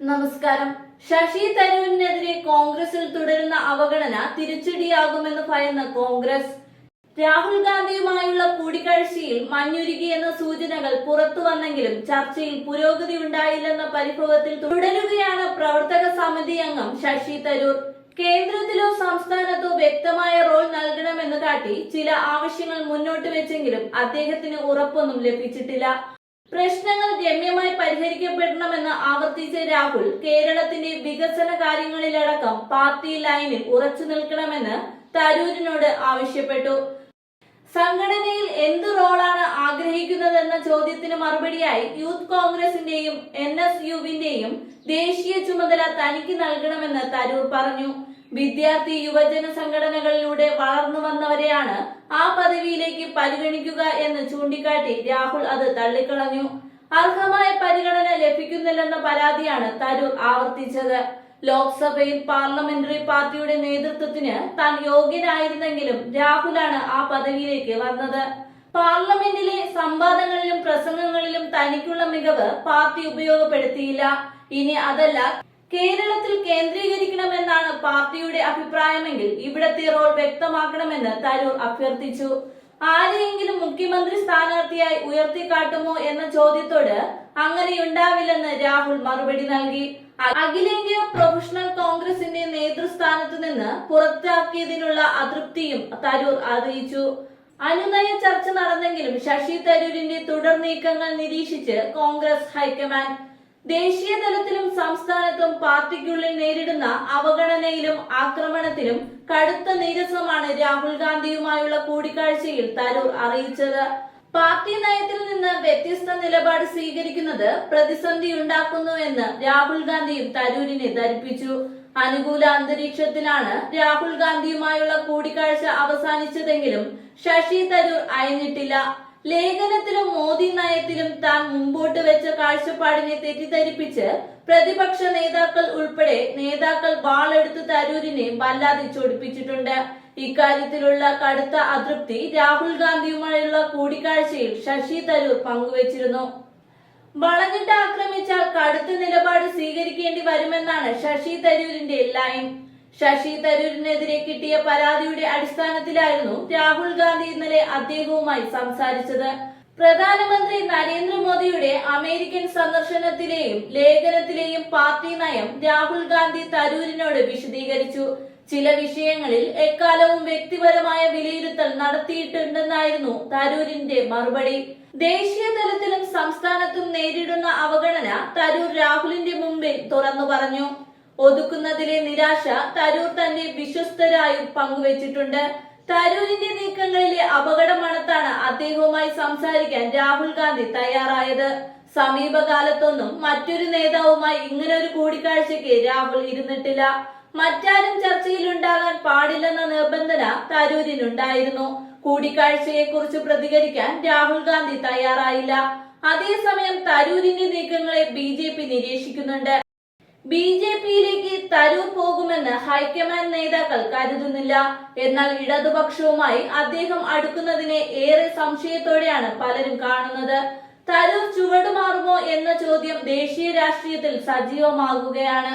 നമസ്കാരം. ശശി തരൂരിനെതിരെ കോൺഗ്രസിൽ തുടരുന്ന അവഗണന തിരിച്ചടിയാകുമെന്ന് ഭയന്ന കോൺഗ്രസ് രാഹുൽ ഗാന്ധിയുമായുള്ള കൂടിക്കാഴ്ചയിൽ മഞ്ഞുരുകിയെന്ന സൂചനകൾ പുറത്തു വന്നെങ്കിലും ചർച്ചയിൽ പുരോഗതി ഉണ്ടായില്ലെന്ന പരിഭവത്തിൽ തുടരുകയാണ് പ്രവർത്തക സമിതി അംഗം ശശി തരൂർ. കേന്ദ്രത്തിലോ സംസ്ഥാനത്തോ വ്യക്തമായ റോൾ നൽകണമെന്ന് കാട്ടി ചില ആവശ്യങ്ങൾ മുന്നോട്ട് വെച്ചെങ്കിലും അദ്ദേഹത്തിന് ഉറപ്പൊന്നും ലഭിച്ചിട്ടില്ല. പ്രശ്നങ്ങൾ രമ്യമായി പരിഹരിക്കപ്പെടണമെന്ന് ആവർത്തിച്ച രാഹുൽ കേരളത്തിന്റെ വികസന കാര്യങ്ങളിലടക്കം പാർട്ടി ലൈനിൽ ഉറച്ചു നിൽക്കണമെന്ന് തരൂരിനോട് ആവശ്യപ്പെട്ടു. സംഘടനയിൽ എന്ത് റോളാണ് ആഗ്രഹിക്കുന്നതെന്ന ചോദ്യത്തിന് മറുപടിയായി യൂത്ത് കോൺഗ്രസിന്റെയും NSUവിന്റെയും ദേശീയ ചുമതല തനിക്ക് നൽകണമെന്ന് തരൂർ പറഞ്ഞു. വിദ്യാർത്ഥി യുവജന സംഘടനകളിലൂടെ വളർന്നു വന്നവരെയാണ് ആ പദവിയിലേക്ക് പരിഗണിക്കുക എന്ന് ചൂണ്ടിക്കാട്ടി രാഹുൽ അത് തള്ളിക്കളഞ്ഞു. അർഹമായ പരിഗണന ലഭിക്കുന്നില്ലെന്ന പരാതിയാണ് തരൂർ ആവർത്തിച്ചത്. ലോക്സഭയിൽ പാർലമെന്ററി പാർട്ടിയുടെ നേതൃത്വത്തിന് താൻ യോഗ്യനായിരുന്നെങ്കിലും രാഹുലാണ് ആ പദവിയിലേക്ക് വന്നത്. പാർലമെന്റിലെ സംവാദങ്ങളിലും പ്രസംഗങ്ങളിലും തനിക്കുള്ള മികവ് പാർട്ടി ഉപയോഗപ്പെടുത്തിയില്ല. ഇനി അതല്ല കേരളത്തിൽ കേന്ദ്രീകരിക്കണമെന്നാണ് പാർട്ടിയുടെ അഭിപ്രായമെങ്കിൽ ഇവിടത്തെ റോൾ വ്യക്തമാക്കണമെന്ന് തരൂർ അഭ്യർത്ഥിച്ചു. ആരെയെങ്കിലും മുഖ്യമന്ത്രി സ്ഥാനാർത്ഥിയായി ഉയർത്തിക്കാട്ടുമോ എന്ന ചോദ്യത്തോട് അങ്ങനെയുണ്ടാവില്ലെന്ന് രാഹുൽ മറുപടി നൽകി. അഖിലേന്ത്യാ പ്രൊഫഷണൽ കോൺഗ്രസിന്റെ നേതൃസ്ഥാനത്തു നിന്ന് പുറത്താക്കിയതിനുള്ള അതൃപ്തിയും തരൂർ അറിയിച്ചു. അനുനയ ചർച്ച നടന്നെങ്കിലും ശശി തരൂരിന്റെ തുടർ നീക്കങ്ങൾ നിരീക്ഷിച്ച് കോൺഗ്രസ് ഹൈക്കമാൻഡ് ദേശീയ തലത്തിലും സംസ്ഥാനത്തും പാർട്ടിക്കുള്ളിൽ നേരിടുന്ന അവഗണനയിലും ആക്രമണത്തിലും കടുത്ത നീരസമാണ് രാഹുൽ ഗാന്ധിയുമായുള്ള കൂടിക്കാഴ്ചയിൽ തരൂർ അറിയിച്ചത്. പാർട്ടി നയത്തിൽ നിന്ന് വ്യത്യസ്ത നിലപാട് സ്വീകരിക്കുന്നത് പ്രതിസന്ധിയുണ്ടാക്കുന്നുവെന്ന് രാഹുൽ ഗാന്ധിയും തരൂരിനെ ധരിപ്പിച്ചു. അനുകൂല അന്തരീക്ഷത്തിലാണ് രാഹുൽ ഗാന്ധിയുമായുള്ള കൂടിക്കാഴ്ച അവസാനിച്ചതെങ്കിലും ശശി തരൂർ അയഞ്ഞിട്ടില്ല. ലേഖനത്തിലും മോദി നയത്തിലും താൻ മുമ്പോട്ട് വെച്ച കാഴ്ചപ്പാടിനെ തെറ്റിദ്ധരിപ്പിച്ച് പ്രതിപക്ഷ നേതാക്കൾ ഉൾപ്പെടെ നേതാക്കൾ വാളെടുത്ത് തരൂരിനെ വല്ലാതെ ചൊടിപ്പിച്ചിട്ടുണ്ട്. ഇക്കാര്യത്തിലുള്ള കടുത്ത അതൃപ്തി രാഹുൽ ഗാന്ധിയുമായുള്ള കൂടിക്കാഴ്ചയിൽ ശശി തരൂർ പങ്കുവച്ചിരുന്നു. വളഞ്ഞിട്ട് ആക്രമിച്ചാൽ കടുത്ത നിലപാട് സ്വീകരിക്കേണ്ടി വരുമെന്നാണ് ശശി തരൂരിന്റെ ലൈൻ. ശശി തരൂരിനെതിരെ കിട്ടിയ പരാതിയുടെ അടിസ്ഥാനത്തിലായിരുന്നു രാഹുൽ ഗാന്ധി ഇന്നലെ അദ്ദേഹവുമായി സംസാരിച്ചത്. പ്രധാനമന്ത്രി നരേന്ദ്രമോദിയുടെ അമേരിക്കൻ സന്ദർശനത്തിലെയും ലേഖനത്തിലെയും പാർട്ടി നയം രാഹുൽ ഗാന്ധി തരൂരിനോട് വിശദീകരിച്ചു. ചില വിഷയങ്ങളിൽ എക്കാലവും വ്യക്തിപരമായ വിലയിരുത്തൽ നടത്തിയിട്ടുണ്ടെന്നായിരുന്നു തരൂരിന്റെ മറുപടി. ദേശീയ തലത്തിലും സംസ്ഥാനത്തും നേരിടുന്ന അവഗണന തരൂർ രാഹുലിന്റെ മുമ്പിൽ തുറന്നു പറഞ്ഞു. ഒതുക്കുന്നതിലെ നിരാശ തരൂർ തന്റെ വിശ്വസ്തരായും പങ്കുവച്ചിട്ടുണ്ട്. തരൂരിന്റെ നീക്കങ്ങളിലെ അപകടമണത്താണ് അദ്ദേഹവുമായി സംസാരിക്കാൻ രാഹുൽ ഗാന്ധി തയ്യാറായത്. സമീപകാലത്തൊന്നും മറ്റൊരു നേതാവുമായി ഇങ്ങനൊരു കൂടിക്കാഴ്ചയ്ക്ക് രാഹുൽ ഇരുന്നിട്ടില്ല. മറ്റാരും ചർച്ചയിലുണ്ടാകാൻ പാടില്ലെന്ന നിബന്ധന തരൂരിനുണ്ടായിരുന്നു. കൂടിക്കാഴ്ചയെക്കുറിച്ച് പ്രതികരിക്കാൻ രാഹുൽ ഗാന്ധി തയ്യാറായില്ല. അതേസമയം തരൂരിന്റെ നീക്കങ്ങളെ BJP നിരീക്ഷിക്കുന്നുണ്ട്. BJPയിലേക്ക് തരൂർ പോകുമെന്ന് ഹൈക്കമാൻഡ് നേതാക്കൾ കരുതുന്നില്ല. എന്നാൽ ഇടതുപക്ഷവുമായി അദ്ദേഹം അടുക്കുന്നതിനെ ഏറെ സംശയത്തോടെയാണ് പലരും കാണുന്നത്. തരൂർ ചുവടുമാറുമോ എന്ന ചോദ്യം ദേശീയ രാഷ്ട്രീയത്തിൽ സജീവമാകുകയാണ്.